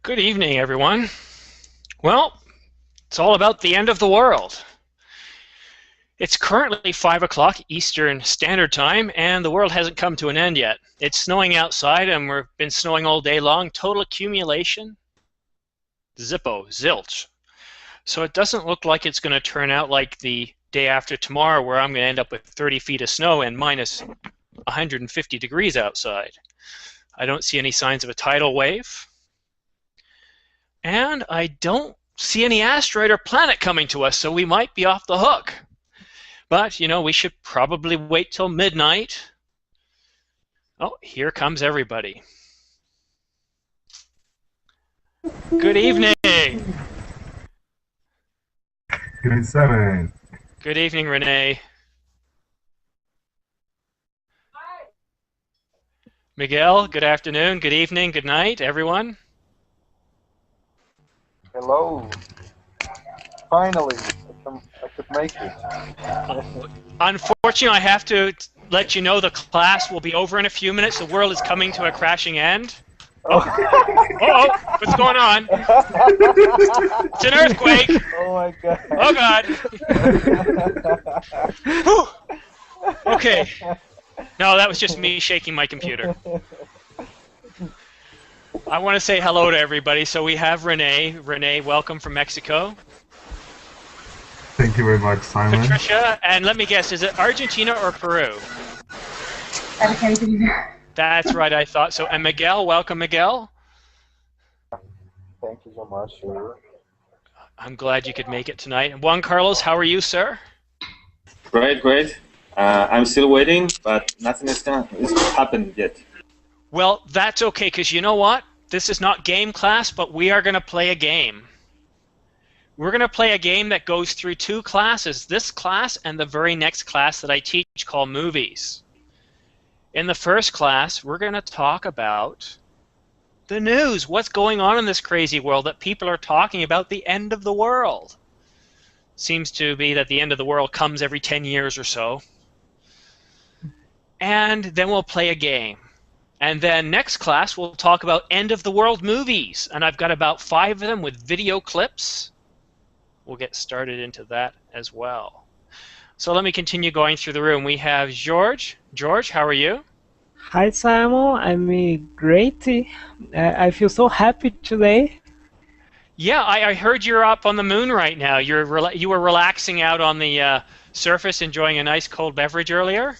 Good evening, everyone. Well, it's all about the end of the world. It's currently 5 o'clock Eastern Standard Time, and the world hasn't come to an end yet. It's snowing outside, and we've been snowing all day long. Total accumulation, zippo, zilch. So it doesn't look like it's going to turn out like the day after tomorrow, where I'm going to end up with 30 feet of snow and minus 150 degrees outside. I don't see any signs of a tidal wave. And I don't see any asteroid or planet coming to us, so we might be off the hook. But, you know, we should probably wait till midnight. Oh, here comes everybody. Good evening. Good seven. Good evening, Renee. Miguel, good afternoon, good evening, good night, everyone. Hello. Finally, I could make it. Unfortunately, I have to let you know the class will be over in a few minutes. The world is coming to a crashing end. Oh, what's going on? It's an earthquake. Oh my god. Oh god. Okay. No, that was just me shaking my computer. I want to say hello to everybody. So we have Renee. Renee, welcome from Mexico. Thank you very much, Simon. Patricia, and let me guess, is it Argentina or Peru? Argentina. That's right, I thought so. And Miguel, welcome, Miguel. Thank you so much, sir. I'm glad you could make it tonight. And Juan Carlos, how are you, sir? Great, great. I'm still waiting, but nothing is happened yet. Well, that's okay, because you know what? This is not game class, but we are going to play a game. We're going to play a game that goes through two classes, this class and the very next class that I teach called Movies. In the first class, we're going to talk about the news, what's going on in this crazy world that people are talking about, the end of the world. Seems to be that the end of the world comes every 10 years or so. And then we'll play a game. And then next class, we'll talk about end of the world movies. And I've got about 5 of them with video clips. We'll get started into that as well. So let me continue going through the room. We have George. George, how are you? Hi, Simon. I'm great. I feel so happy today. Yeah, I heard you're up on the moon right now. You were relaxing out on the surface, enjoying a nice cold beverage earlier?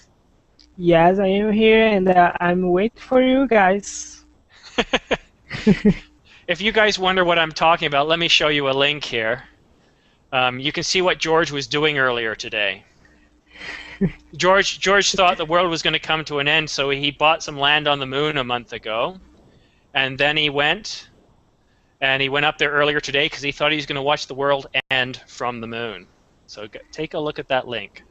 Yes, I am here, and I'm waiting for you guys. If you guys wonder what I'm talking about, let me show you a link here. You can see what George was doing earlier today. George thought the world was going to come to an end, so he bought some land on the moon a month ago. And then he went up there earlier today because he thought he was going to watch the world end from the moon. So take a look at that link.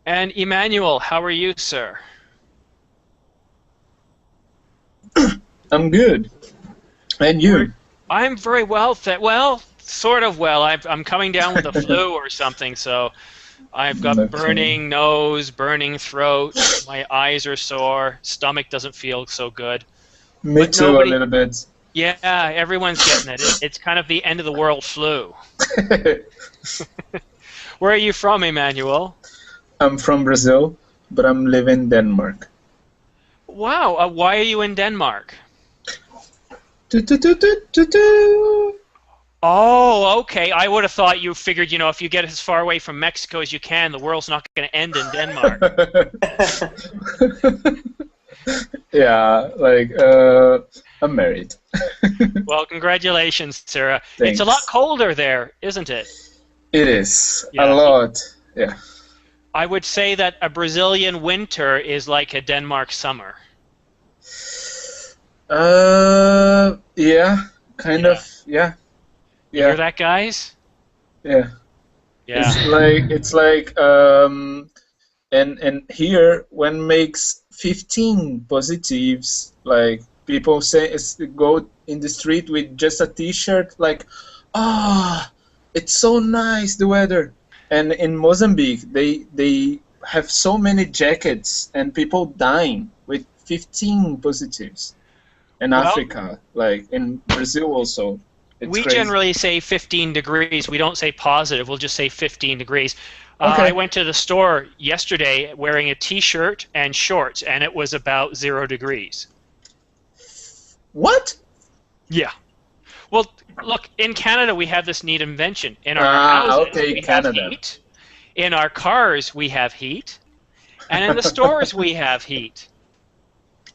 And Emmanuel, how are you, sir? I'm good. And you? I'm very well. Well, sort of well. I'm coming down with a flu or something, so I've got burning nose, burning throat, my eyes are sore, stomach doesn't feel so good. Me too, a little bit. Yeah, everyone's getting it. It's kind of the end of the world flu. Where are you from, Emmanuel? I'm from Brazil, but I'm living in Denmark. Wow, why are you in Denmark? Oh, okay. I would have thought you figured, you know, if you get as far away from Mexico as you can, the world's not going to end in Denmark. Yeah, like, I'm married. Well, congratulations, Sarah. Thanks. It's a lot colder there, isn't it? It is. Yeah. A lot, yeah. I would say that a Brazilian winter is like a Denmark summer. Yeah, kind of, yeah. You hear that, guys? Yeah. Yeah. It's like and here when makes 15 positives, like people say go in the street with just a t-shirt, like, it's so nice, the weather. And in Mozambique, they have so many jackets and people dying with 15 positives. in Well- Africa, like in Brazil also. It's We crazy. generally say 15 degrees. We don't say positive. We'll just say 15 degrees. Okay. I went to the store yesterday wearing a T-shirt and shorts, and it was about 0 degrees. What? Yeah. Well, look, in Canada we have this neat invention. In our Ah, houses okay, we Canada. have heat. In our cars we have heat. And in the stores we have heat.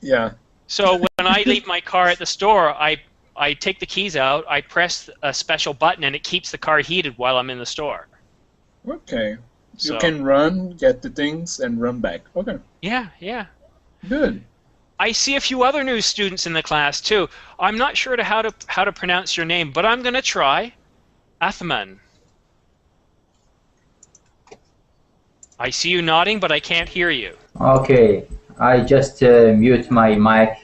Yeah. So when I leave my car at the store, I take the keys out, I press a special button, and it keeps the car heated while I'm in the store. Okay. So, You can run, get the things, and run back. Okay. Yeah, yeah. Good. I see a few other new students in the class too. I'm not sure how to pronounce your name, but I'm going to try. Osman. I see you nodding, but I can't hear you. Okay, I just mute my mic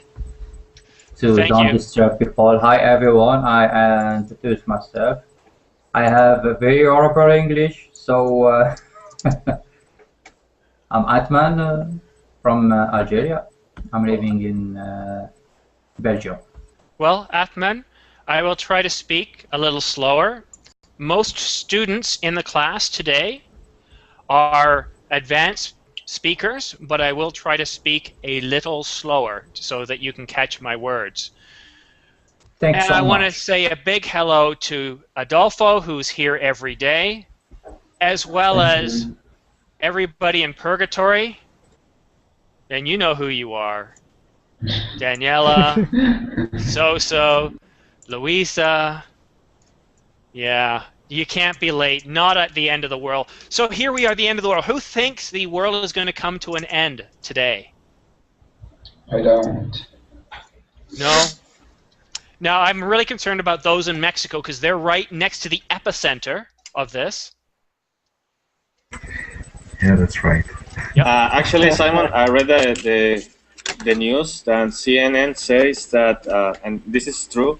to Thank don't you. disturb people. Hi everyone, I introduce myself. I have a very horrible English, so I'm Atman from Algeria. I'm living in Belgium. Well, Osman, I will try to speak a little slower. Most students in the class today are advanced speakers, but I will try to speak a little slower so that you can catch my words. Thanks And so I want to much. say a big hello to Adolfo, who's here every day, as well Thank as you. everybody in Purgatory. And you know who you are. Daniela, So-So, Louisa. Yeah, you can't be late. Not at the end of the world. So here we are, the end of the world. Who thinks the world is going to come to an end today? I don't. No? Now, I'm really concerned about those in Mexico because they're right next to the epicenter of this. Yeah, that's right. Actually, Simon, I read the news that CNN says that, and this is true,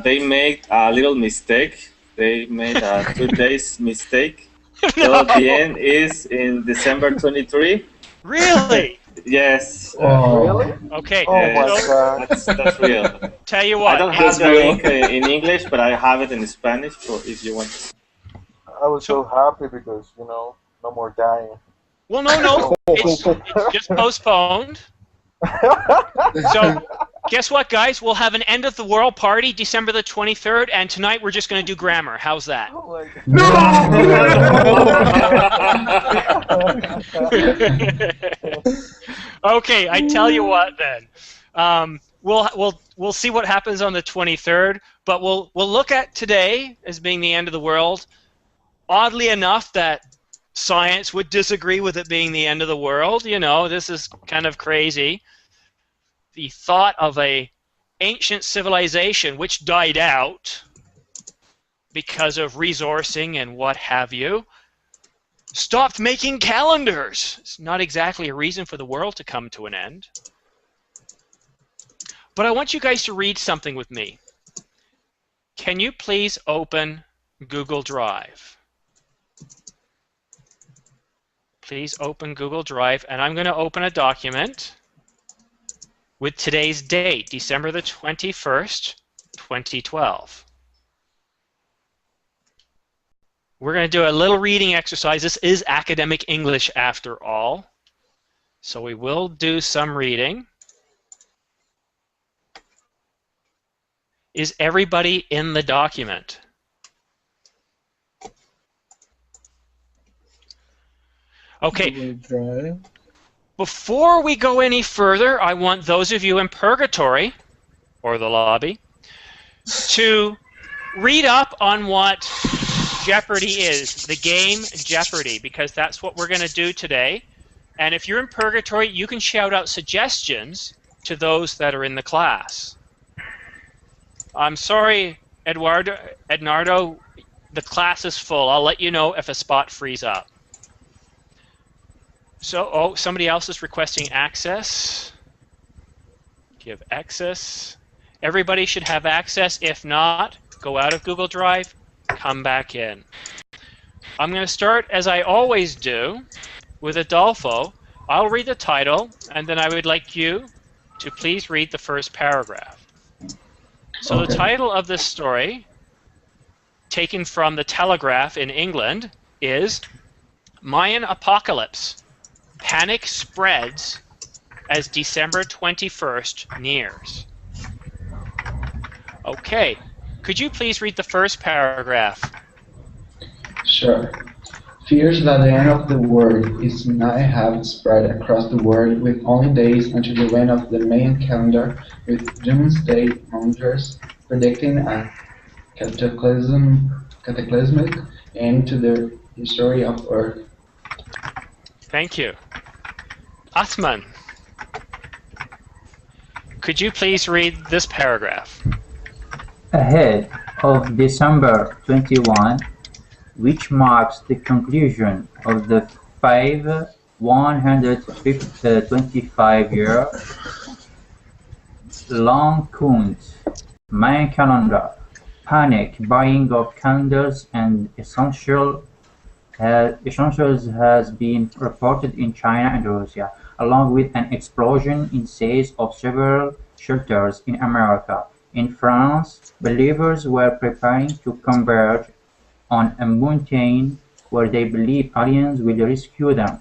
they made a little mistake. They made a 2 days mistake. So the end is in December 23. Really? Yes. Really? Okay. Oh my Yes, God. that's real. Tell you I what. don't have That's the real. link in English, but I have it in Spanish for if you want. I was so happy because, no more dying. Well, no. It's just postponed. So, guess what, guys? We'll have an end of the world party December the 23rd, and tonight we're just going to do grammar. How's that? Oh my God. Okay, I tell you what then. We'll see what happens on the 23rd, but we'll look at today as being the end of the world. Oddly enough, that science would disagree with it being the end of the world. This is kind of crazy. The thought of a ancient civilization which died out because of resourcing and what have you stopped making calendars. It's not exactly a reason for the world to come to an end. But I want you guys to read something with me. Can you please open Google Drive? Please open Google Drive, and I'm going to open a document with today's date, December the 21st, 2012. We're going to do a little reading exercise. This is academic English after all. So we will do some reading. Is everybody in the document? Okay. Google Drive. Before we go any further, I want those of you in Purgatory, or the lobby, to read up on what Jeopardy is, the game Jeopardy, because that's what we're going to do today. And if you're in Purgatory, you can shout out suggestions to those that are in the class. I'm sorry, Ednardo, the class is full. I'll let you know if a spot frees up. So, somebody else is requesting access. Give access. Everybody should have access. If not, go out of Google Drive, come back in. I'm going to start, as I always do, with Adolfo. I'll read the title, and then I would like you to please read the first paragraph. So Okay. the title of this story, taken from the Telegraph in England, is Mayan Apocalypse. Panic spreads as December 21st nears. Okay, could you please read the first paragraph? Sure. Fears that the end of the world is nigh have spread across the world, with only days until the end of the Mayan calendar, with doomsday mongers predicting a cataclysmic end to the history of Earth. Thank you. Osman, could you please read this paragraph? Ahead of December 21, which marks the conclusion of the 125-year-long Mayan calendar, panic buying of candles and essentials has been reported in China and Russia, along with an explosion in sales of several shelters in America. In France, believers were preparing to converge on a mountain where they believe aliens will rescue them.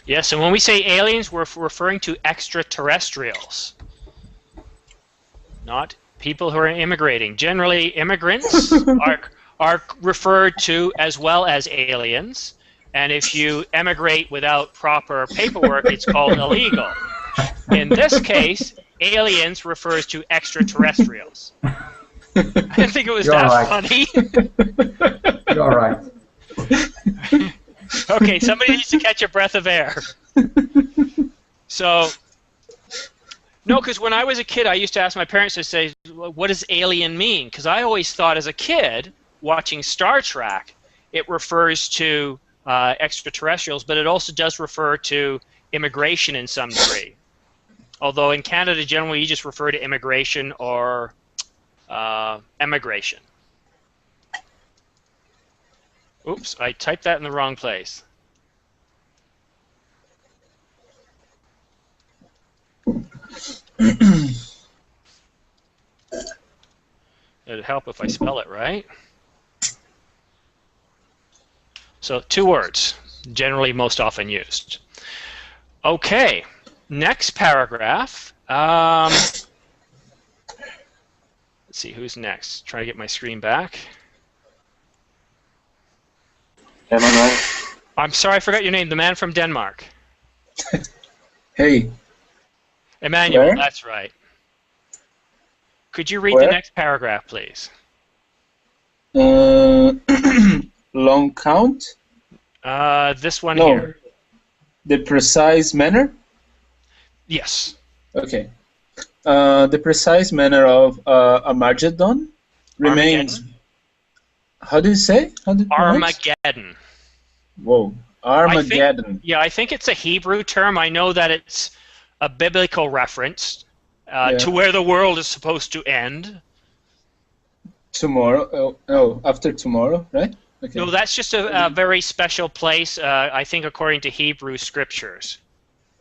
Yes, and when we say aliens, we're referring to extraterrestrials, not people who are immigrating. Generally, immigrants are referred to as well as aliens, and if you emigrate without proper paperwork, it's called illegal. In this case, aliens refers to extraterrestrials. I didn't think it was funny. You're right. Okay, somebody needs to catch a breath of air. So, no, because when I was a kid, I used to ask my parents to say, what does alien mean? Because I always thought as a kid, watching Star Trek, it refers to extraterrestrials, but it also does refer to immigration in some degree. Although in Canada, generally, you just refer to immigration or emigration. Oops, I typed that in the wrong place. It'd help if I spell it right. So 2 words, generally most often used. Okay, next paragraph. Let's see, who's next? Try to get my screen back. Emmanuel. I'm sorry, I forgot your name. The man from Denmark. Hey. Emmanuel, Where? that's right. Could you read Where? the next paragraph, please? Long count? This one No. here. The precise manner? Yes. Okay. The precise manner of Armageddon remains. Armageddon? How do you say? How do you pronounce? Armageddon. Whoa. Armageddon. I think it's a Hebrew term. I know that it's a biblical reference to where the world is supposed to end. Tomorrow. Oh, after tomorrow, right? Okay. No, that's just a very special place, I think, according to Hebrew scriptures,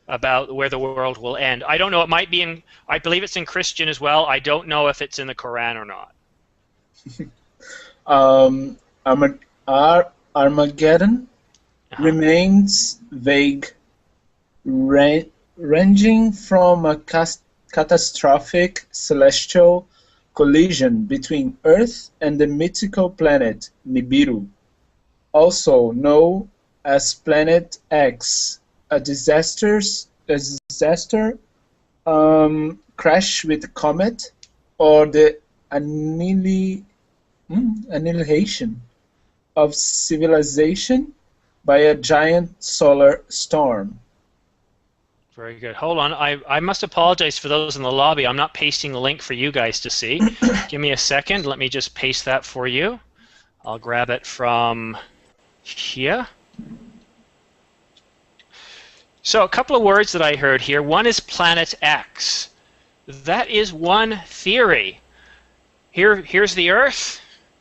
about where the world will end. I don't know. It might be in. I believe it's in Christian as well. I don't know if it's in the Quran or not. Armageddon remains vague, ranging from a catastrophic celestial collision between Earth and the mythical planet Nibiru, also known as Planet X, a disaster crash with comet, or the annihilation of civilization by a giant solar storm. Very good. Hold on. I must apologize for those in the lobby. I'm not pasting the link for you guys to see. Give me a second. Let me just paste that for you. I'll grab it from here. So a couple of words that I heard here. One is Planet X. That is one theory. Here's the Earth.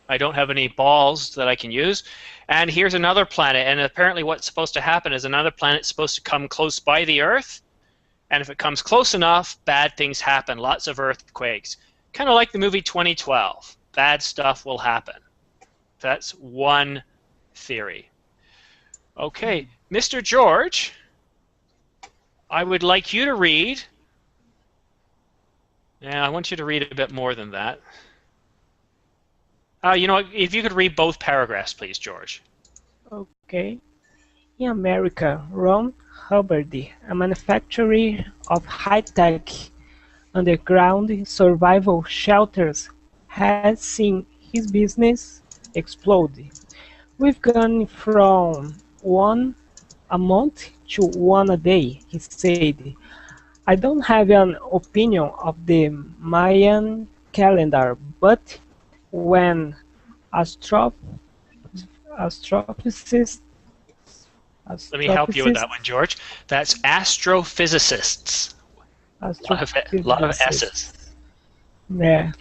I don't have any balls that I can use. And here's another planet. And apparently what's supposed to happen is another planet supposed to come close by the Earth. And if it comes close enough, bad things happen, lots of earthquakes. Kind of like the movie 2012. Bad stuff will happen. That's one theory. Okay, Mr. George, I would like you to read. Yeah, I want you to read a bit more than that. You know what, if you could read both paragraphs, please, George. Okay. In America, Ron Hubbard, a manufacturer of high-tech underground survival shelters, has seen his business explode. We've gone from one a month to one a day, he said. I don't have an opinion of the Mayan calendar, but when astrophysicists Let me help you with that one, George. That's astrophysicists. A lot of S's. Yeah,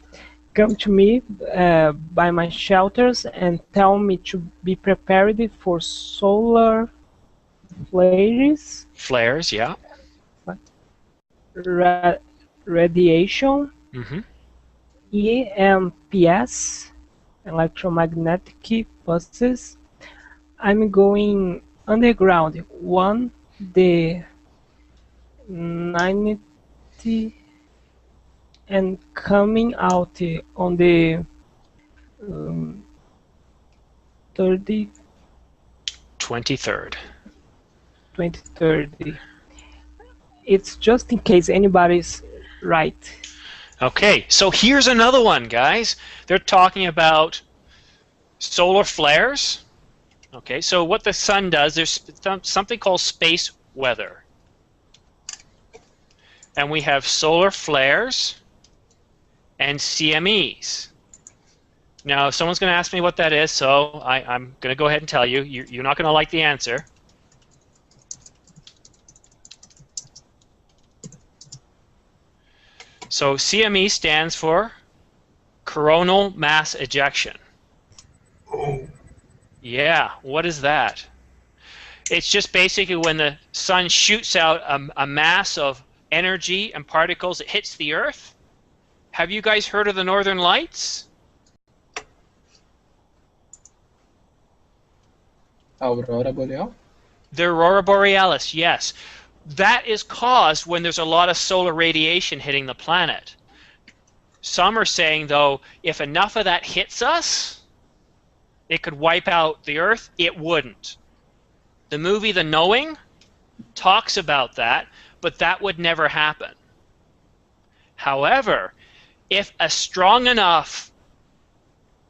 come to me by my shelters and tell me to be prepared for solar flares. Flares, yeah. Radiation. Mm-hmm. EMPs, electromagnetic pulses. I'm going underground. The 90 and coming out on the 23rd. It's just in case anybody's right. Okay, so here's another one, guys. They're talking about solar flares. Okay, so what the sun does, there's something called space weather. And we have solar flares and CMEs. Now, someone's going to ask me what that is, so I'm going to go ahead and tell you. You're not going to like the answer. So CME stands for coronal mass ejection. Yeah, what is that? It's just basically when the sun shoots out a mass of energy and particles, it hits the Earth. Have you guys heard of the Northern Lights? Aurora Boreal? The Aurora Borealis, yes. That is caused when there's a lot of solar radiation hitting the planet. Some are saying, though, if enough of that hits us, it could wipe out the Earth. It wouldn't. The movie The Knowing talks about that, but that would never happen. However, if a strong enough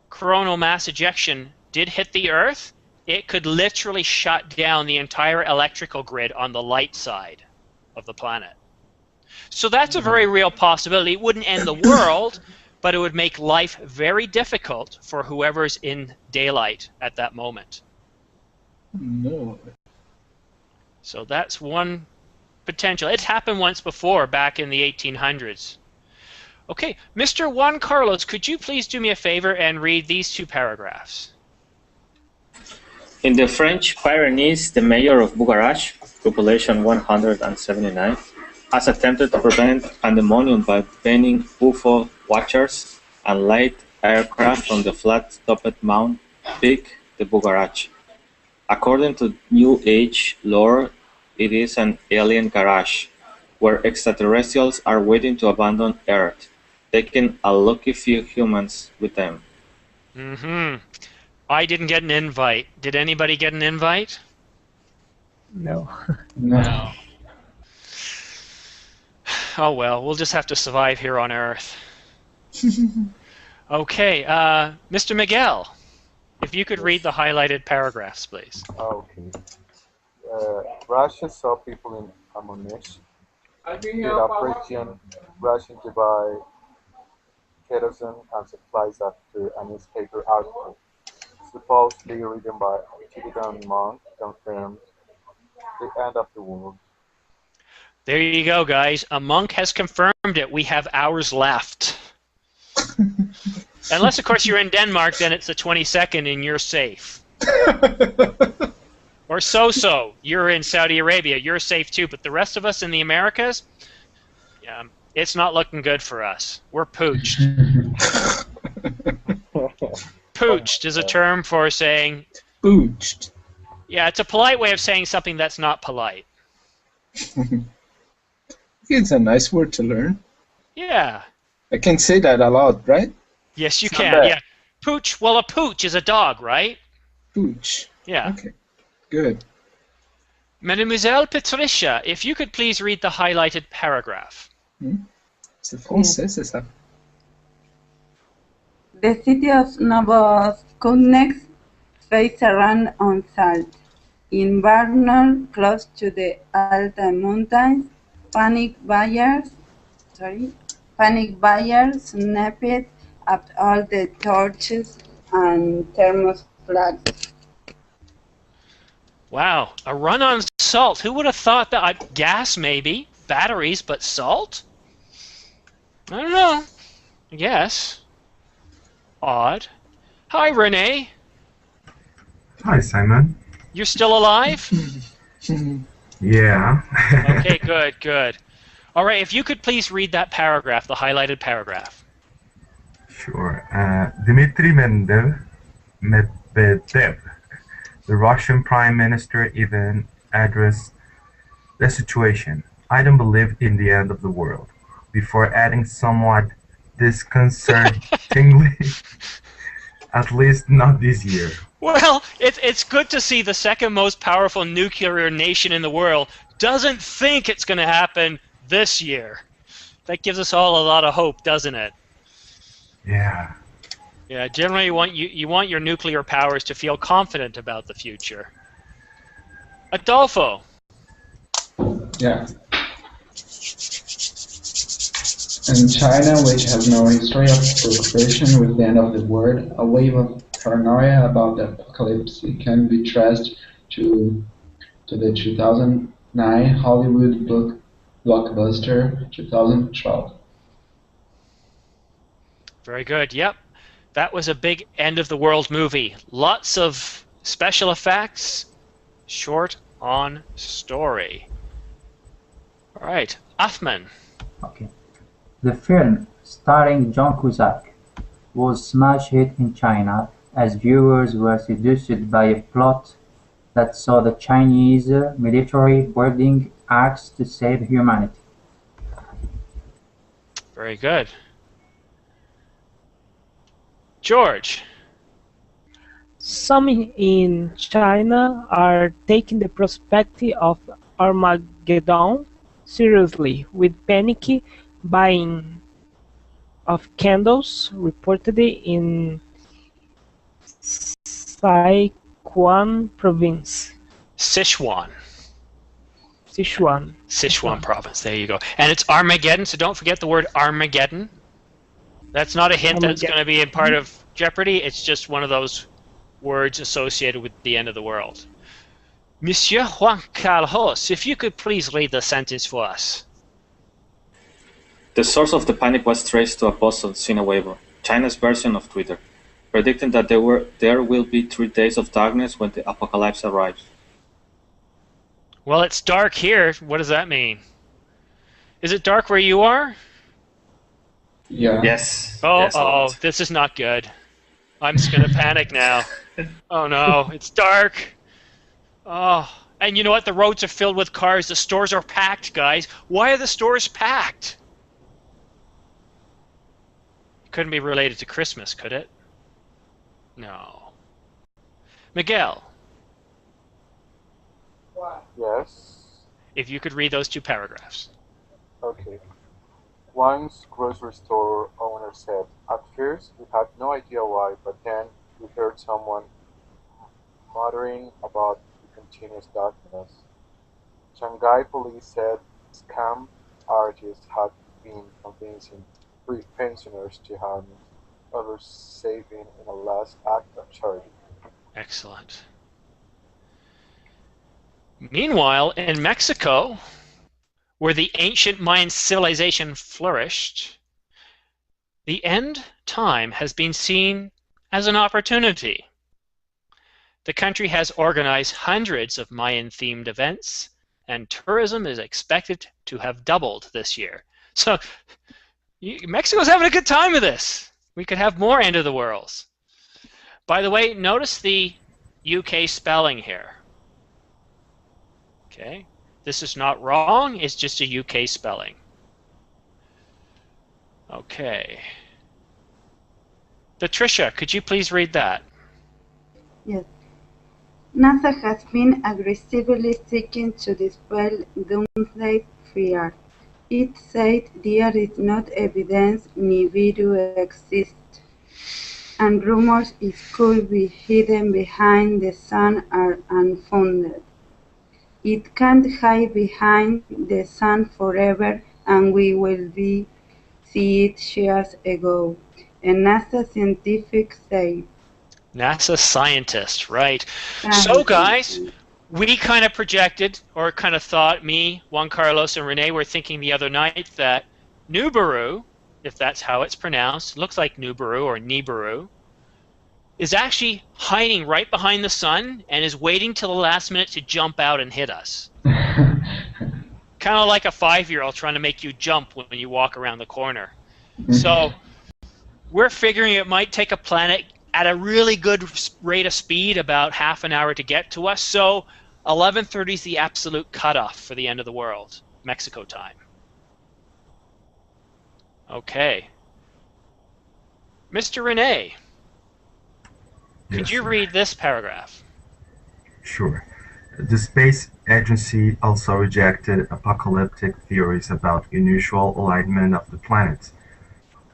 coronal mass ejection did hit the Earth, it could literally shut down the entire electrical grid on the light side of the planet. So that's a very real possibility. It wouldn't end the world, but it would make life very difficult for whoever's in daylight at that moment. No. So that's one potential. It's happened once before, back in the 1800s. Okay, Mr. Juan Carlos, could you please do me a favor and read these two paragraphs? In the French Pyrenees, the mayor of Bucharest, population 179, has attempted to prevent pandemonium by banning UFO watchers and light aircraft from the flat-topped Mount Peak de Bucharest. According to New Age lore, it is an alien garage where extraterrestrials are waiting to abandon Earth, taking a lucky few humans with them. Mm-hmm. I didn't get an invite. Did anybody get an invite? No. No. Oh well, we'll just have to survive here on Earth. Okay, Mr. Miguel, if you could read the highlighted paragraphs, please. Okay. Russia saw people in ammunition with a rushing to buy kerosene and supplies after a newspaper article, supposedly written by a Tibetan monk, confirmed the end of the world. There you go, guys. A monk has confirmed it. We have hours left. Unless, of course, you're in Denmark, then it's the 22nd and you're safe. Or so-so. You're in Saudi Arabia. You're safe too. But the rest of us in the Americas, yeah, it's not looking good for us. We're pooched. Pooched is a term for saying... Pooched. Yeah, it's a polite way of saying something that's not polite. It's a nice word to learn. Yeah. I can say that a lot, right? Yes, you It's not can. bad. Yeah. Pooch. Well, a pooch is a dog, right? Pooch. Yeah. Okay. Good. Mademoiselle Patricia, if you could please read the highlighted paragraph. C'est français, c'est ça. The city of Novosibirsk faced a run on salt. In Barnard, close to the Altai Mountains, panic buyers snapped up all the torches and thermos flags. Wow, a run on salt. Who would have thought that? Gas, maybe. Batteries, but salt? I don't know. I guess. Odd. Hi, Renee. Hi, Simon. You're still alive? Yeah. Okay, good, good. All right, if you could please read that paragraph, the highlighted paragraph. Sure. Dmitry Medvedev, the Russian Prime Minister, even addressed the situation. I don't believe in the end of the world, before adding somewhat disconcertingly, at least not this year. Well, it's good to see the second most powerful nuclear nation in the world doesn't think it's going to happen this year. That gives us all a lot of hope, doesn't it? Yeah. Yeah, generally you want your nuclear powers to feel confident about the future. Adolfo. Yeah. In China, which has no history of preoccupation with the end of the world, a wave of paranoia about the apocalypse can be traced to the 2009 Hollywood blockbuster 2012. Very good. Yep. That was a big end of the world movie. Lots of special effects, short on story. All right, Osman. Okay. The film, starring John Cusack, was smash hit in China as viewers were seduced by a plot that saw the Chinese military building arcs to save humanity. Very good. George. Some in China are taking the prospect of Armageddon seriously, with panic buying of candles reportedly in Sichuan province. Sichuan. Sichuan province. There you go. And it's Armageddon, so don't forget the word Armageddon. That's not a hint that it's going to be a part of Jeopardy. It's just one of those words associated with the end of the world. Monsieur Juan Carlos, if you could please read the sentence for us. The source of the panic was traced to a post on Sina Weibo, China's version of Twitter, predicting that there will be 3 days of darkness when the apocalypse arrives. Well, it's dark here. What does that mean? Is it dark where you are? Yeah. Yes. Oh, Yes, this is not good. I'm just going to panic now. Oh no, it's dark. Oh, and you know what? The roads are filled with cars. The stores are packed, guys. Why are the stores packed? It couldn't be related to Christmas, could it? No. Miguel. Yes. If you could read those 2 paragraphs. Okay. Once grocery store owner said, "At first we had no idea why, but then we heard someone muttering about the continuous darkness." Shanghai police said scam artists had been convincing pensioners to hand over saving in a last act of charity. Excellent. Meanwhile, in Mexico, where the ancient Mayan civilization flourished, the end time has been seen as an opportunity. The country has organized hundreds of Mayan-themed events, and tourism is expected to have doubled this year. So Mexico's having a good time with this. We could have more end of the worlds. By the way, notice the UK spelling here. Okay, this is not wrong, it's just a UK spelling. Okay. Patricia, could you please read that? Yes. NASA has been aggressively seeking to dispel doomsday fear. It said there is not evidence Nibiru exists, and rumors it could be hidden behind the sun are unfounded. It can't hide behind the sun forever, and we will see it years ago. A NASA scientific said. NASA scientist, right. So guys, we kind of projected, or kind of thought, me, Juan Carlos, and Renee were thinking the other night that Nibiru, if that's how it's pronounced, looks like Nibiru or Nibiru, is actually hiding right behind the sun and is waiting till the last minute to jump out and hit us. Kind of like a 5-year-old trying to make you jump when you walk around the corner. So we're figuring it might take a planet at a really good rate of speed, about half an hour to get to us. So 11:30 is the absolute cutoff for the end of the world, Mexico time. Okay. Mr. Renee, could you read this paragraph? Sure. The space agency also rejected apocalyptic theories about unusual alignment of the planets,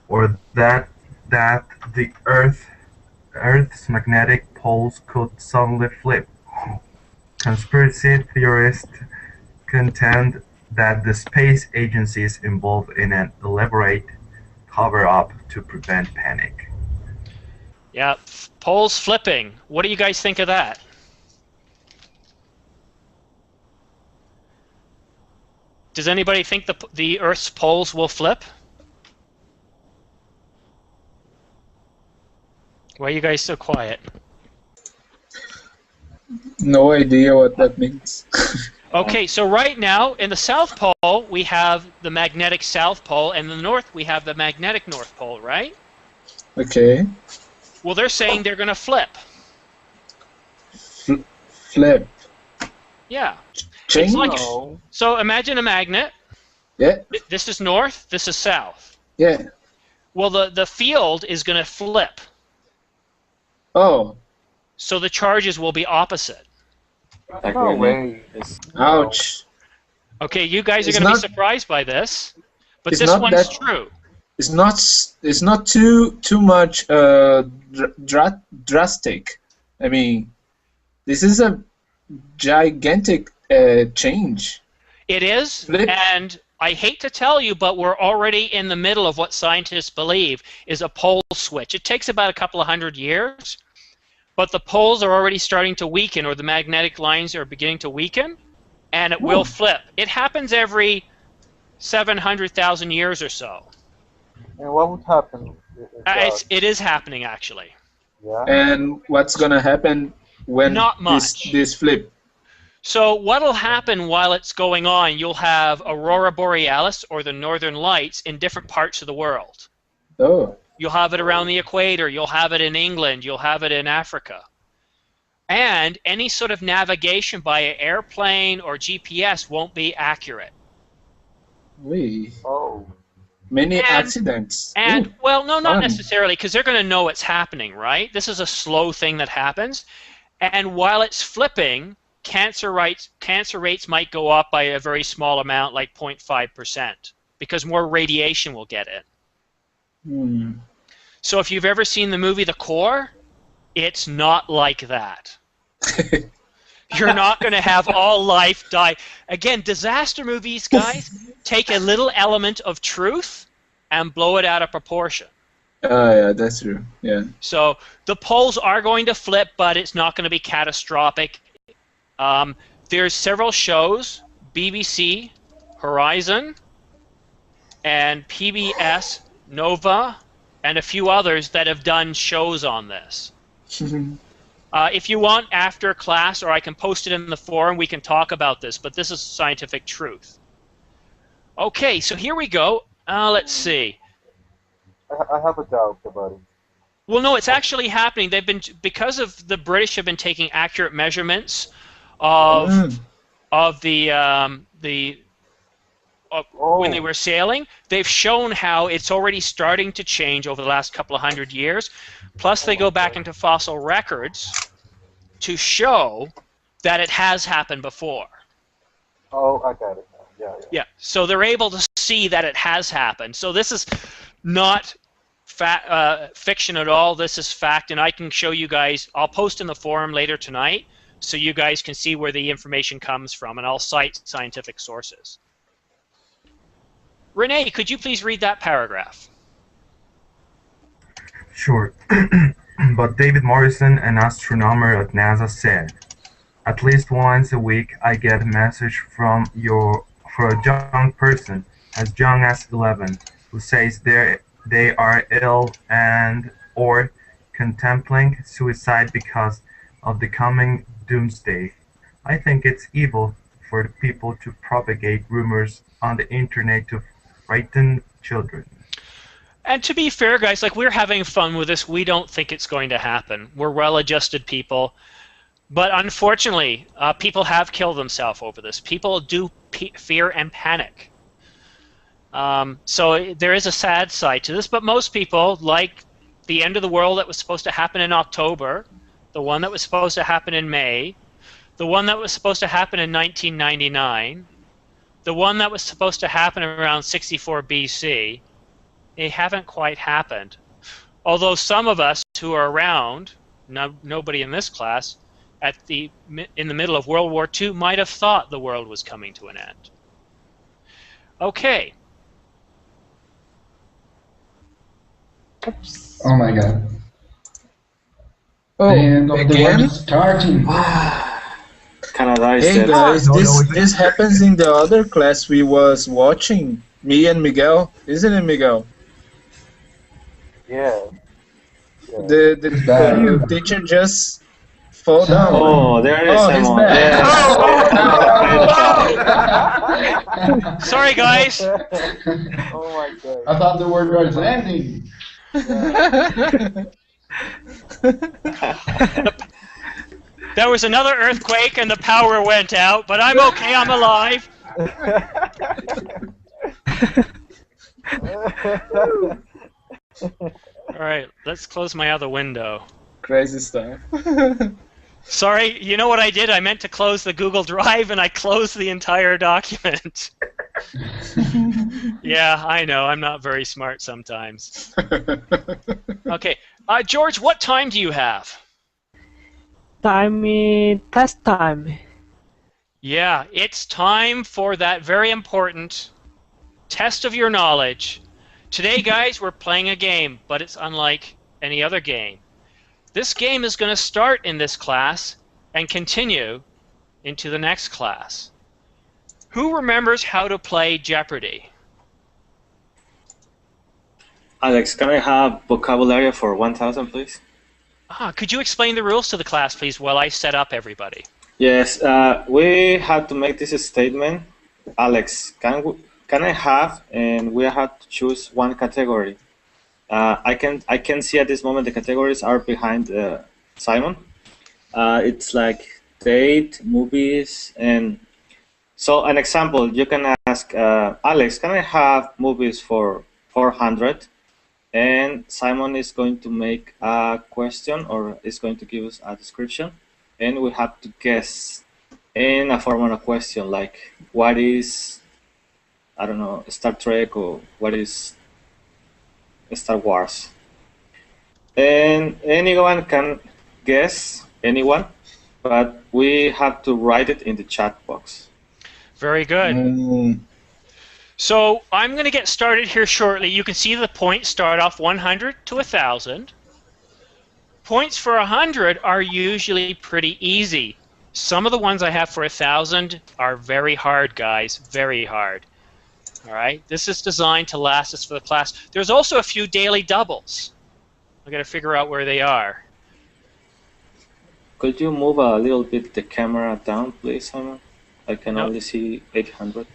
or that the Earth's magnetic poles could suddenly flip. Conspiracy theorists contend that the space agency is involved in an elaborate cover-up to prevent panic. Yeah, poles flipping. What do you guys think of that? Does anybody think the Earth's poles will flip? Why are you guys so quiet? No idea what that means. Okay, so right now in the South Pole we have the magnetic South Pole, and in the North we have the magnetic North Pole, right? Okay. Well, they're saying they're going to flip. Flip. Yeah. Change? It's like, so imagine a magnet. Yeah. This is north, this is south. Yeah. Well, the field is going to flip. Oh. So the charges will be opposite. No way. Ouch. Okay, you guys are going to be surprised by this, but this not one's true. It's not too much drastic. I mean, this is a gigantic change. It is, and I hate to tell you, but we're already in the middle of what scientists believe is a pole switch. It takes about a couple of 100 years, but the poles are already starting to weaken, or the magnetic lines are beginning to weaken, and it will flip. It happens every 700,000 years or so. And what would happen? It is happening, actually. Yeah. And what's going to happen when this flip? So what'll happen while it's going on, you'll have Aurora Borealis, or the Northern Lights, in different parts of the world. Oh. You'll have it around the equator, you'll have it in England, you'll have it in Africa. And any sort of navigation by airplane or GPS won't be accurate. Oh. Many accidents. And, well, no, not necessarily, because they're going to know it's happening, right? This is a slow thing that happens. And while it's flipping, cancer rates might go up by a very small amount, like 0.5%, because more radiation will get in. So if you've ever seen the movie The Core, it's not like that. You're not going to have all life die. Again, disaster movies, guys, take a little element of truth and blow it out of proportion. Yeah, that's true. Yeah. So the poles are going to flip, but it's not going to be catastrophic. There's several shows, BBC, Horizon, and PBS, Nova, and a few others that have done shows on this. If you want after class, or I can post it in the forum, we can talk about this, but this is scientific truth. Okay, so here we go. Let's see. I have a doubt about it. Well, no, it's actually happening. They've been, because of the British have been taking accurate measurements of when they were sailing. They've shown how it's already starting to change over the last couple of 100 years. Plus, they go back into fossil records to show that it has happened before. Oh, I got it. Yeah. So they're able to see that it has happened. So this is not fiction at all. This is fact, and I can show you guys. I'll post in the forum later tonight, so you guys can see where the information comes from, and I'll cite scientific sources. Renee, could you please read that paragraph? Sure. But David Morrison, an astronomer at NASA, said, "At least once a week I get a message for a young person as young as 11 who says they are ill and or contemplating suicide because of the coming doomsday. I think it's evil for the people to propagate rumors on the internet to frighten children." And to be fair, guys, like, we're having fun with this. We don't think it's going to happen. We're well-adjusted people. But unfortunately, people have killed themselves over this. People do fear and panic. So there is a sad side to this. But most people, like the end of the world that was supposed to happen in October, the one that was supposed to happen in May, the one that was supposed to happen in 1999, the one that was supposed to happen around 64 BC, they haven't quite happened. Although some of us who are around, nobody in this class, in the middle of World War II might have thought the world was coming to an end. Okay. Oops. Oh my god. Oh, The end of the world is starting. Canada is Hey dead. guys, this happens in the other class we was watching. Me and Miguel, isn't it, Miguel? Yeah. The teacher just fall down. Oh, there is he's someone. back. Yeah. Sorry, guys. Oh my god. I thought the world was ending. There was another earthquake and the power went out, but I'm okay, I'm alive. All right, let's close my other window. Crazy stuff. Sorry, you know what I did? I meant to close the Google Drive and I closed the entire document. Yeah, I know, I'm not very smart sometimes. Okay, George, what time do you have? Test time. Yeah, it's time for that very important test of your knowledge. Today, guys, we're playing a game, but it's unlike any other game. This game is going to start in this class and continue into the next class. Who remembers how to play Jeopardy? Alex, can I have vocabulary for 1,000, please? Could you explain the rules to the class, please, while I set up everybody? Yes, we have to make this statement. Alex, can I have, and we have to choose one category. I can see at this moment the categories are behind Simon. It's like date, movies, and so an example, you can ask, Alex, can I have movies for 400? And Simon is going to make a question, or is going to give us a description, and we have to guess in a form of a question, like what is, I don't know, Star Trek, or what is Star Wars. And anyone can guess, anyone, but we have to write it in the chat box. Very good. So I'm going to get started here shortly. You can see the points start off 100 to 1,000. Points for 100 are usually pretty easy. Some of the ones I have for 1,000 are very hard, guys, very hard. All right, this is designed to last us for the class. There's also a few daily doubles. I've got to figure out where they are. Could you move a little bit the camera down, please, Simon? I can No. only see 800.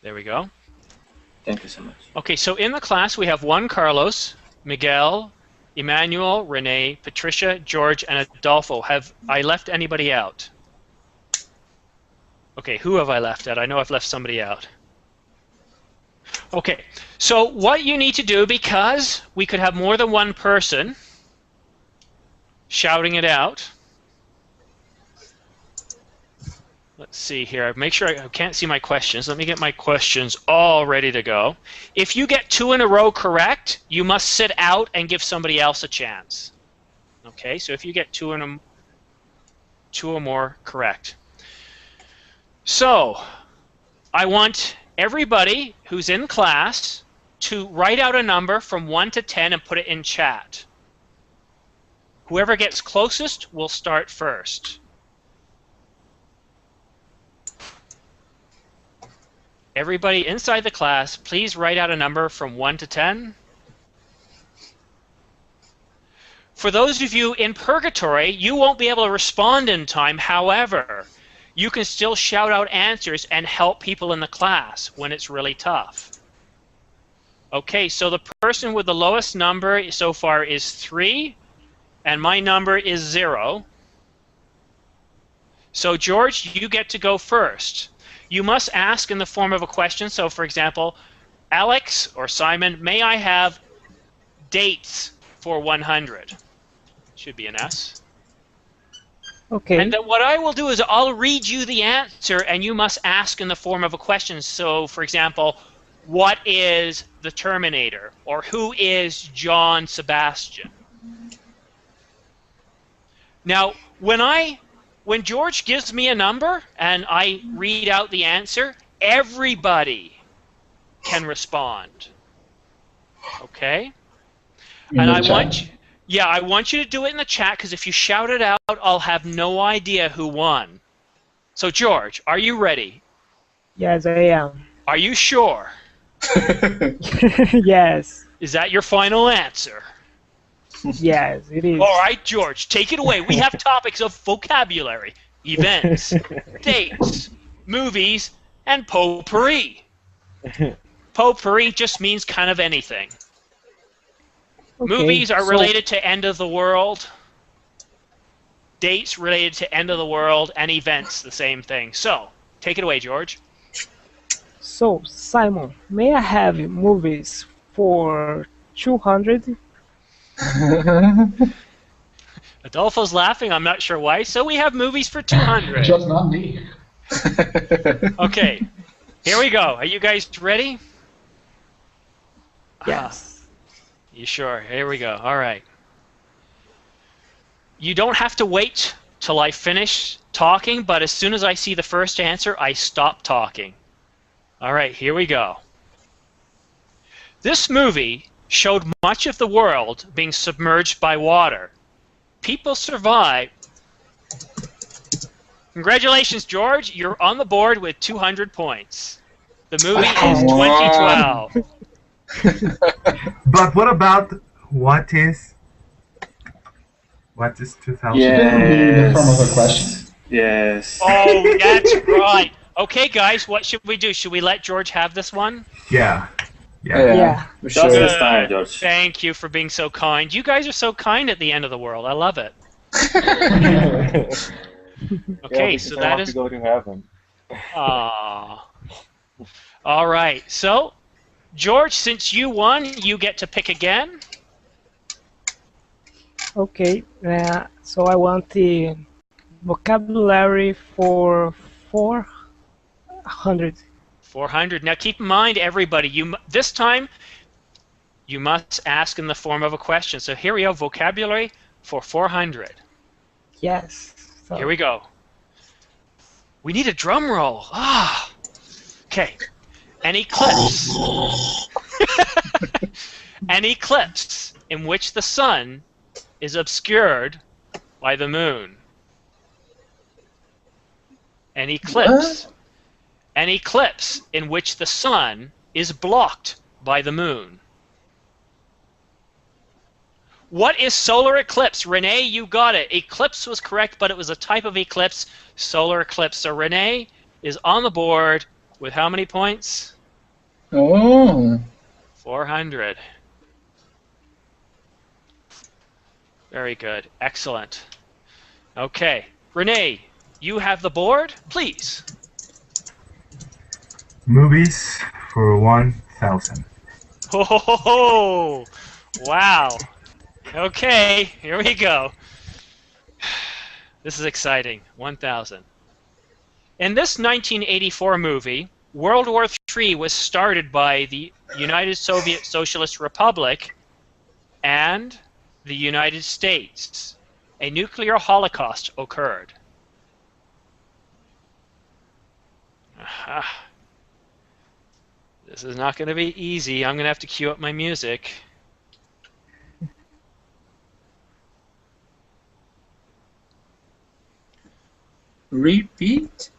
There we go. Thank you so much. Okay, so in the class we have Juan Carlos, Miguel, Emmanuel, Renee, Patricia, George, and Adolfo. Have I left anybody out? Okay, who have I left out? I know I've left somebody out. Okay, so what you need to do, because we could have more than one person shouting it out. Let's see here. Make sure I can't see my questions. Let me get my questions all ready to go. If you get 2 in a row correct, you must sit out and give somebody else a chance. Okay, so if you get 2 or more correct. So, I want everybody who's in class to write out a number from 1 to 10 and put it in chat. Whoever gets closest will start first. Everybody inside the class, please write out a number from 1 to 10. For those of you in purgatory, you won't be able to respond in time. However, you can still shout out answers and help people in the class when it's really tough. Okay, so the person with the lowest number so far is 3, and my number is 0. So George, you get to go first. You must ask in the form of a question. So for example, Alex or Simon, may I have dates for 100? Should be an S. Okay. And then what I will do is I'll read you the answer and you must ask in the form of a question. So for example, what is the Terminator? Or who is John Sebastian? Now, when George gives me a number and I read out the answer, everybody can respond. Okay? And I want you to do it in the chat, because if you shout it out, I'll have no idea who won. So George, are you ready? Yes, I am. Are you sure? Yes. Is that your final answer? Yes, it is. All right, George, take it away. We have topics of vocabulary, events, dates, movies, and potpourri. Potpourri just means kind of anything. Okay, Movies are related to end of the world. Dates related to end of the world, and events the same thing. So, take it away, George. So, Simon, may I have movies for 200? Adolfo's laughing. I'm not sure why. So we have movies for 200. Just not me. Okay, here we go. Are you guys ready? Yes. You sure? Here we go. All right. You don't have to wait till I finish talking, but as soon as I see the first answer, I stop talking. All right, here we go. This movie showed much of the world being submerged by water. People survived. Congratulations, George. You're on the board with 200 points. The movie is 2012. But what about what is 2000? In the form of a question. Yes. Oh, that's right. Okay, guys, what should we do? Should we let George have this one? Yeah. Yeah. For sure. This time, George. Thank you for being so kind. You guys are so kind at the end of the world. I love it. Okay, yeah, so that is. To go to heaven. Aww. All right. So, George, since you won, you get to pick again. Okay. So I want the vocabulary for 400. 400. Now, keep in mind, everybody, this time you must ask in the form of a question. So here we go. Vocabulary for 400. Yes. So. Here we go. We need a drum roll. Ah. Okay. An eclipse. An eclipse in which the sun is obscured by the moon. An eclipse. What? An eclipse in which the sun is blocked by the moon. What is solar eclipse? Renee, you got it. Eclipse was correct, but it was a type of eclipse, solar eclipse. So Renee is on the board with how many points? Oh. 400. Very good. Excellent. Okay. Renee, you have the board, please. Movies for 1,000. Ho ho ho ho! Wow. Okay, here we go. This is exciting. 1,000. In this 1984 movie, World War III was started by the United Soviet Socialist Republic and the United States. A nuclear holocaust occurred. Aha. This is not going to be easy. I'm going to have to cue up my music. Repeat?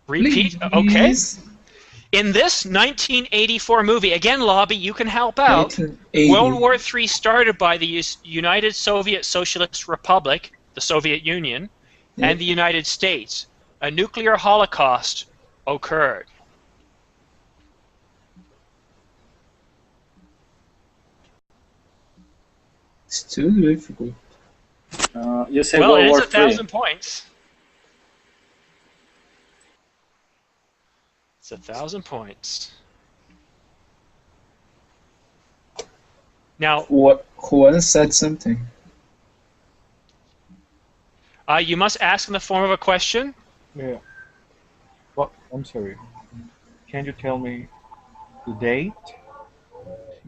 Repeat? Please. Okay. In this 1984 movie, again, Lobby, you can help out. 1980. World War III started by the United Soviet Socialist Republic, the Soviet Union, and the United States. A nuclear holocaust occurred. It's too difficult. You say Well, World it War is 1,000 III. points. It's 1,000 points. Now, Juan said something. you must ask in the form of a question. Yeah. Well, I'm sorry. Can you tell me the date?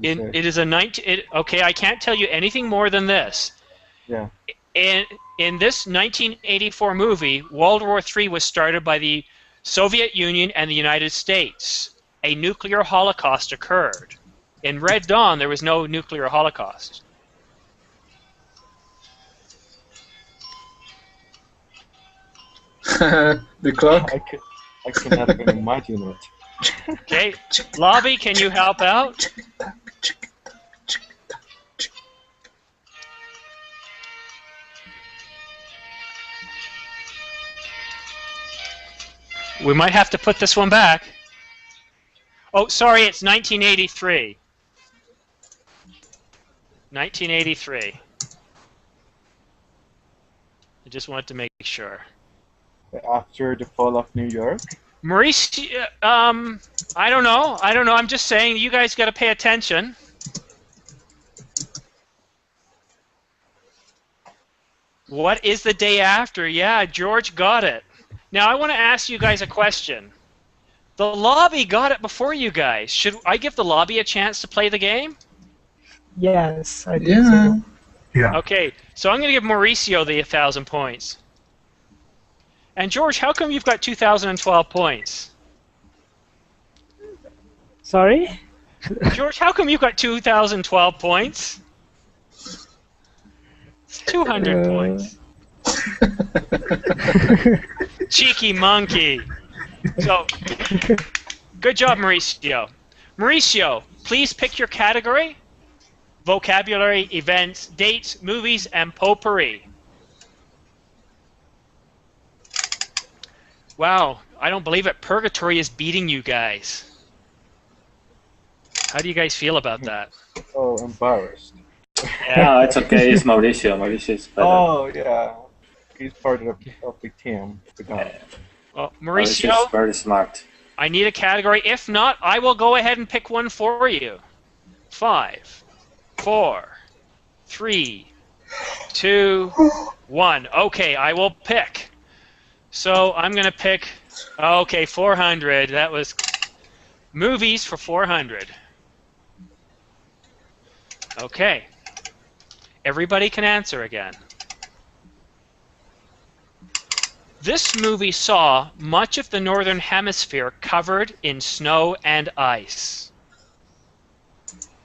You said- It is a 19. Okay, I can't tell you anything more than this. Yeah. In this 1984 movie, World War III was started by the Soviet Union and the United States. A nuclear holocaust occurred. In Red Dawn, there was no nuclear holocaust. The clock. I cannot even imagine it. Okay, Lobby, can you help out? We might have to put this one back. Oh, sorry, it's 1983. 1983. I just wanted to make sure. After the fall of New York? Mauricio, I don't know. I'm just saying you guys got to pay attention. What is the day after? Yeah, George got it. Now, I want to ask you guys a question. The lobby got it before you guys. Should I give the lobby a chance to play the game? Yes, I think Yeah. so. Yeah. Okay, so I'm going to give Mauricio the 1,000 points. And George, how come you've got 2,012 points? Sorry? George, how come you've got 2,012 points? It's 200 points. Cheeky monkey. So, good job, Mauricio. Mauricio, please pick your category. Vocabulary, events, dates, movies, and potpourri. Wow, I don't believe it. Purgatory is beating you guys. How do you guys feel about that? Oh, embarrassed. No, it's okay. It's Mauricio. Mauricio is better. Oh, yeah. He's part of the team. The guy. Well, Mauricio Mauricio, is very smart. I need a category. If not, I will go ahead and pick one for you. 5, 4, 3, 2, 1. Okay, I will pick. So I'm going to pick, okay, 400. That was movies for 400. Okay. Everybody can answer again. This movie saw much of the northern hemisphere covered in snow and ice.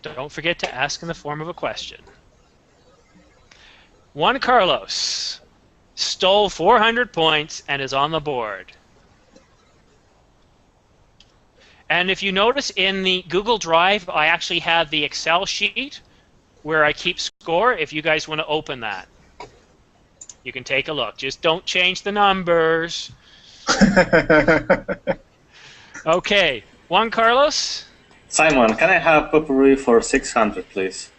Don't forget to ask in the form of a question. Juan Carlos stole 400 points and is on the board. And if you notice in the Google Drive, I actually have the Excel sheet where I keep score if you guys want to open that. You can take a look. Just don't change the numbers. Okay, Juan Carlos? Simon, can I have potpourri for 600, please?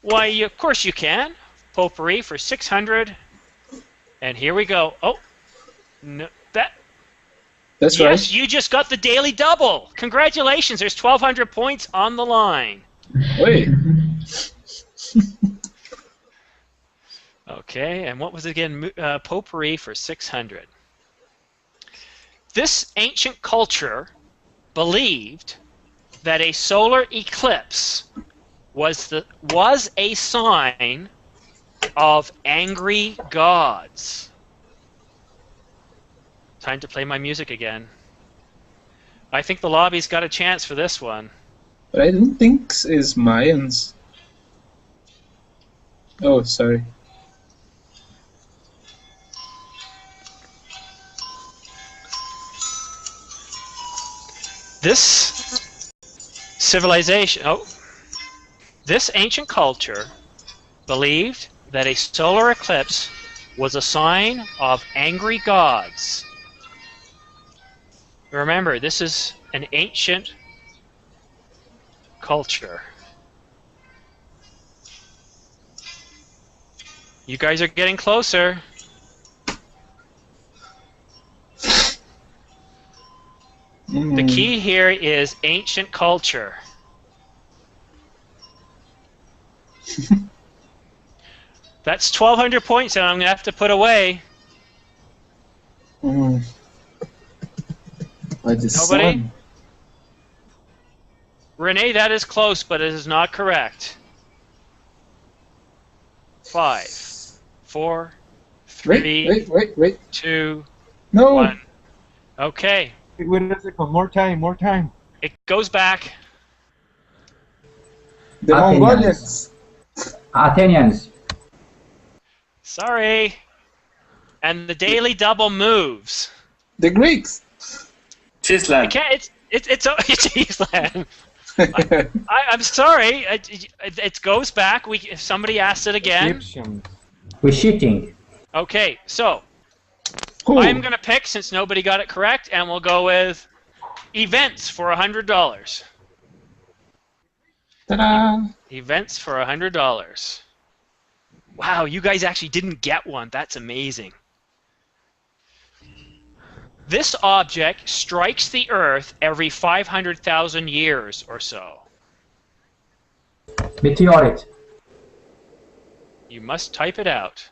Why, of course you can. Potpourri for 600. And here we go. Oh, no, That's yes, right. you just got the daily double. Congratulations, there's 1,200 points on the line. Wait. Okay, and what was it again? Potpourri for 600. This ancient culture believed that a solar eclipse was a sign of angry gods. Time to play my music again. I think the lobby's got a chance for this one. But I don't think it's Mayans. Oh, sorry. This civilization, this ancient culture believed that a solar eclipse was a sign of angry gods. Remember, this is an ancient culture. You guys are getting closer. The key here is ancient culture. That's 1,200 points that I'm going to have to put away. By the Nobody? sun. Renee, that is close, but it is not correct. 5, 4, 3, Wait. 2, No. 1. Okay. Wait a second. More time. It goes back. The Athenians. Mongolians. Athenians. Sorry. And the daily double moves. The Greeks. Chisland. I can't. It's Chisland. I'm sorry. It goes back. If somebody asks it again. Egyptians. We're cheating. Okay, so Who? I'm gonna pick since nobody got it correct, and we'll go with events for $100. Ta-da! Events for $100. Wow, you guys actually didn't get one. That's amazing. This object strikes the Earth every 500,000 years or so. Meteorite. You must type it out.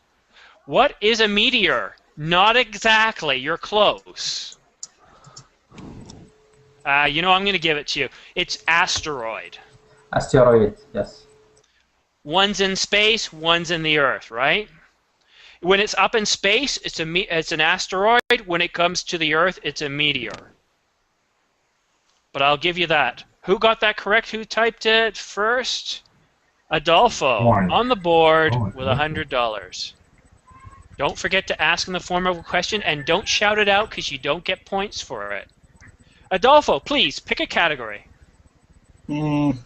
What is a meteor? Not exactly. You're close. You know, I'm going to give it to you. It's asteroid. Asteroid. Yes. One's in space, one's in the Earth, right? When it's up in space, it's an asteroid. When it comes to the Earth, it's a meteor. But I'll give you that. Who got that correct? Who typed it first? Adolfo on the board with $100. Don't forget to ask in the form of a question, and don't shout it out because you don't get points for it. Adolfo, please pick a category. Can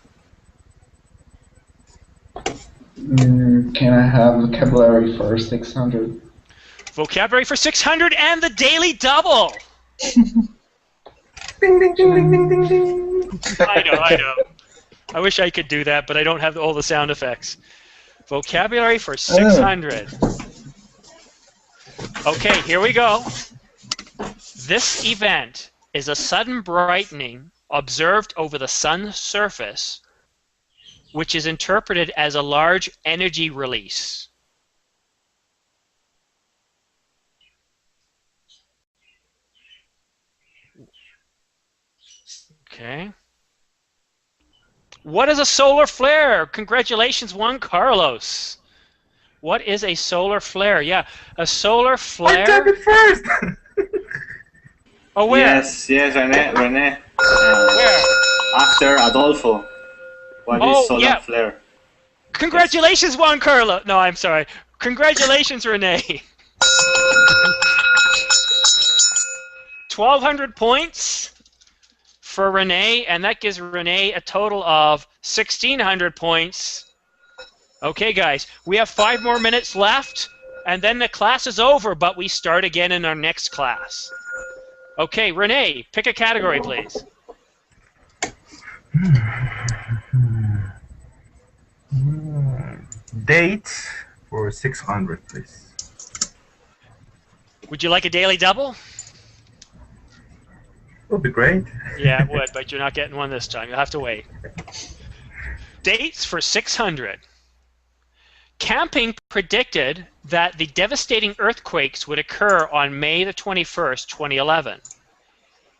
I have vocabulary for 600? Vocabulary for 600 and the daily double. Ding, ding, ding, ding, ding, ding, ding. I know. I wish I could do that, but I don't have all the sound effects. Vocabulary for 600. Okay, here we go. This event is a sudden brightening observed over the sun's surface, which is interpreted as a large energy release. Okay. What is a solar flare? Congratulations, Juan Carlos. What is a solar flare? Yeah, a solar flare. I typed it first. Oh, where? Yes, Renee. Where? After Adolfo. What is solar flare? Congratulations, Juan Carlos. No, I'm sorry. Congratulations, Renee. 1,200 points for Renee, and that gives Renee a total of 1,600 points. Okay, guys, we have 5 more minutes left, and then the class is over, but we start again in our next class. Okay, Renee, pick a category, please. Dates for 600, please. Would you like a daily double? Would be great. Yeah, it would, but you're not getting one this time. You'll have to wait. Dates for 600. Camping predicted that the devastating earthquakes would occur on May the 21st, 2011.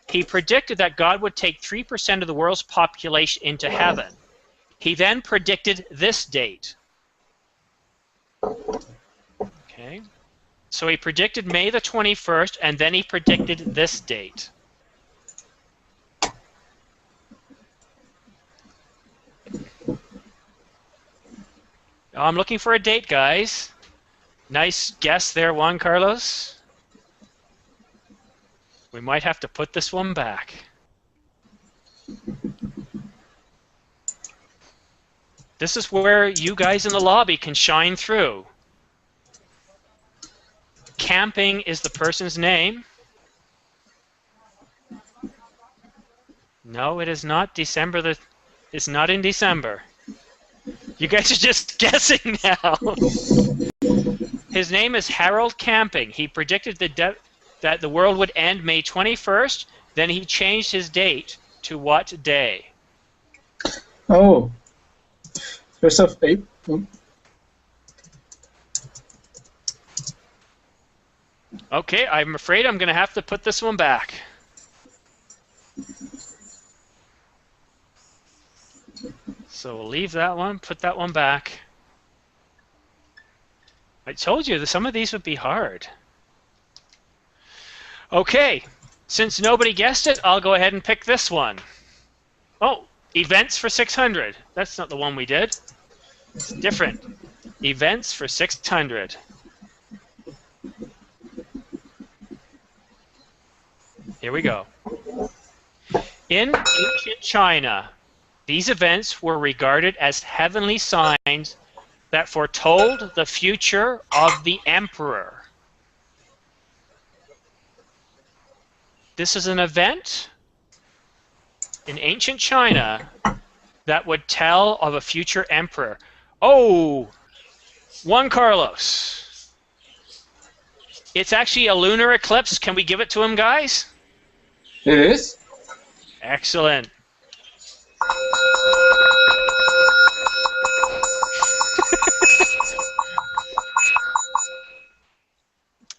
He predicted that God would take 3% of the world's population into heaven. He then predicted this date. Okay. So he predicted May the 21st, and then he predicted this date. I'm looking for a date, guys. Nice guess there, Juan Carlos. We might have to put this one back. This is where you guys in the lobby can shine through. Camping is the person's name. No, it is not December. It's not in December. You guys are just guessing now. His name is Harold Camping. He predicted that the world would end May 21st. Then he changed his date to what day? Oh, 1st of April. Okay, I'm afraid I'm going to have to put this one back. So we'll leave that one, put that one back. I told you that some of these would be hard. Okay, since nobody guessed it, I'll go ahead and pick this one. Oh, events for 600. That's not the one we did. It's different. Events for 600. Here we go. In ancient China, these events were regarded as heavenly signs that foretold the future of the emperor. This is an event in ancient China that would tell of a future emperor. Oh, Juan Carlos. It's actually a lunar eclipse. Can we give it to him, guys? It is? Excellent.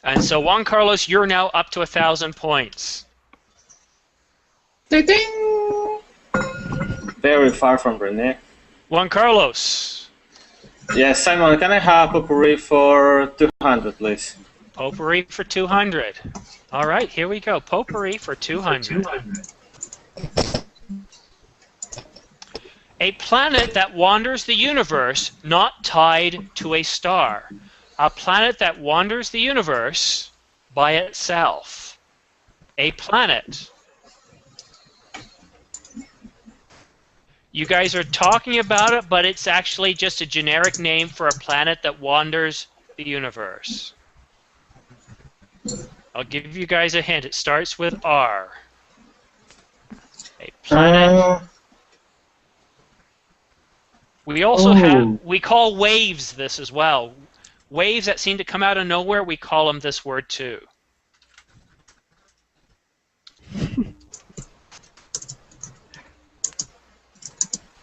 And so, Juan Carlos, you're now up to 1,000 points. Ding! Very far from Renee. Juan Carlos. Yes, Simon, can I have potpourri for 200, please? Potpourri for 200. All right, here we go. Potpourri for 200. A planet that wanders the universe, not tied to a star. A planet that wanders the universe by itself. A planet. You guys are talking about it, but it's actually just a generic name for a planet that wanders the universe. I'll give you guys a hint. It starts with R. A planet. We also have, we call waves this as well. Waves that seem to come out of nowhere, we call them this word too.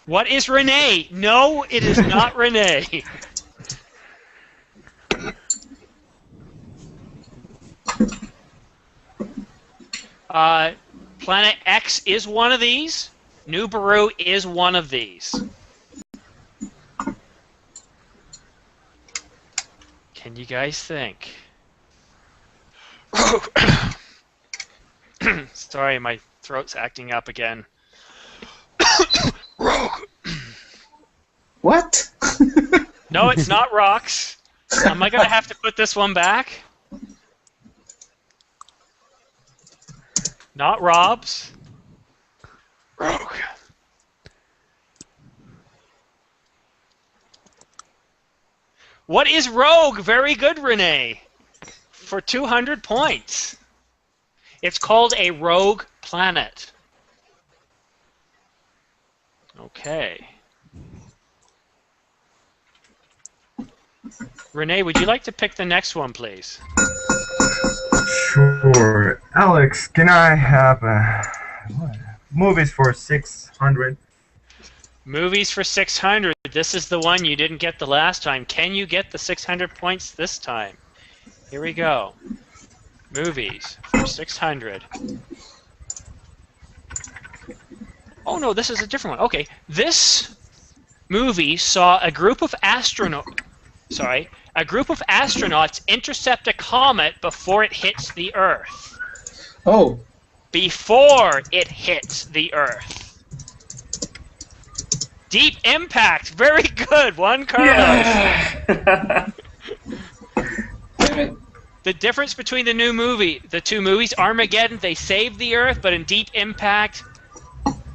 What is Renee? No, it is not Renee. Planet X is one of these. Nibiru is one of these. Can you guys think? Sorry, my throat's acting up again. What? No, it's not rocks. Am I going to have to put this one back? Not Rob's. Rogue. What is rogue? Very good, Renee. For 200 points. It's called a rogue planet. Okay. Renee, would you like to pick the next one, please? Sure. Alex, can I have movies for 600? Movies for 600. This is the one you didn't get the last time. Can you get the 600 points this time? Here we go. Movies for 600. Oh no, this is a different one. Okay, this movie saw a group of astronauts intercept a comet before it hits the Earth. Oh. Before it hits the Earth. Deep Impact. Very good. Juan Carlos. Yeah. The difference between the two movies, Armageddon, they saved the Earth, but in Deep Impact,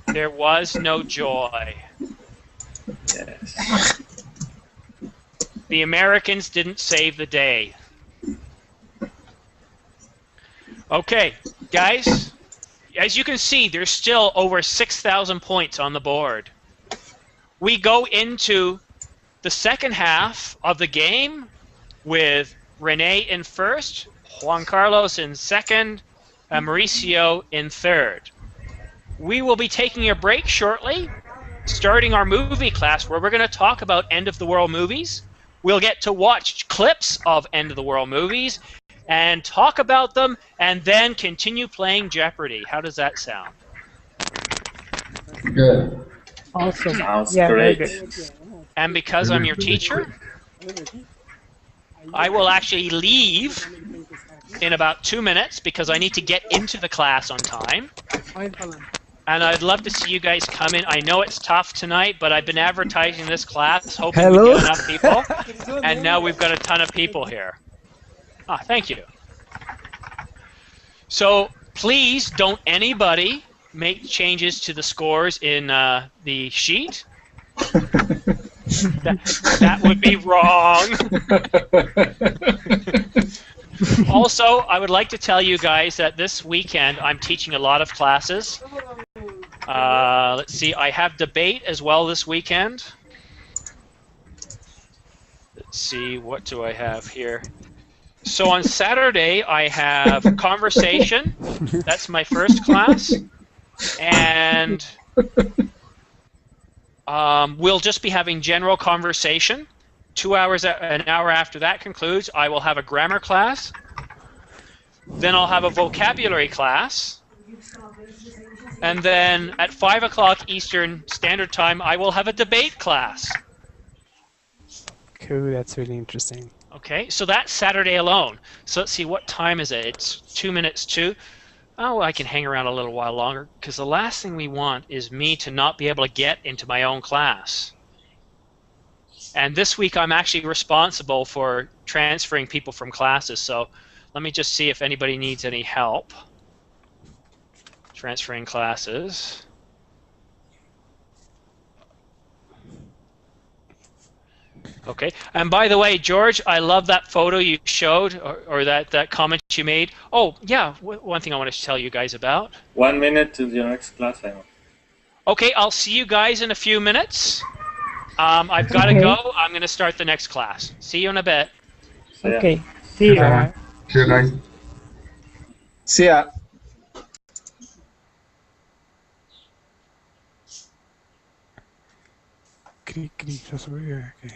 there was no joy. Yes. The Americans didn't save the day. Okay, guys, as you can see, there's still over 6,000 points on the board. We go into the second half of the game with Renee in first, Juan Carlos in second, and Mauricio in third. We will be taking a break shortly, starting our movie class where we're going to talk about end-of-the-world movies. We'll get to watch clips of end-of-the-world movies and talk about them, and then continue playing Jeopardy. How does that sound? Good. Awesome. Sounds Yeah, very great. good. And because I'm your teacher, I will actually leave in about 2 minutes because I need to get into the class on time. And I'd love to see you guys come in. I know it's tough tonight, but I've been advertising this class, hoping we get enough people. And now we've got a ton of people here. Ah, thank you. So please don't anybody make changes to the scores in the sheet. That would be wrong. Also, I would like to tell you guys that this weekend I'm teaching a lot of classes. Let's see, I have debate as well this weekend. Let's see, what do I have here? So on Saturday, I have conversation. That's my first class. And we'll just be having general conversation. An hour after that concludes, I will have a grammar class. Then I'll have a vocabulary class. And then at 5 o'clock Eastern Standard Time, I will have a debate class. Cool, that's really interesting. Okay, so that's Saturday alone. So let's see, what time is it? It's 2 minutes to. Oh, I can hang around a little while longer, because the last thing we want is me to not be able to get into my own class. And this week I'm actually responsible for transferring people from classes, so let me just see if anybody needs any help. Transferring classes. Okay, and by the way, George, I love that photo you showed, or that comment you made. Oh, yeah, one thing I wanted to tell you guys about. 1 minute to your next class, Simon. Okay, I'll see you guys in a few minutes. I've got to go. I'm going to start the next class. See you in a bit. Okay, see ya. See you guys. See ya. Clic, clic, ça se veut, ok.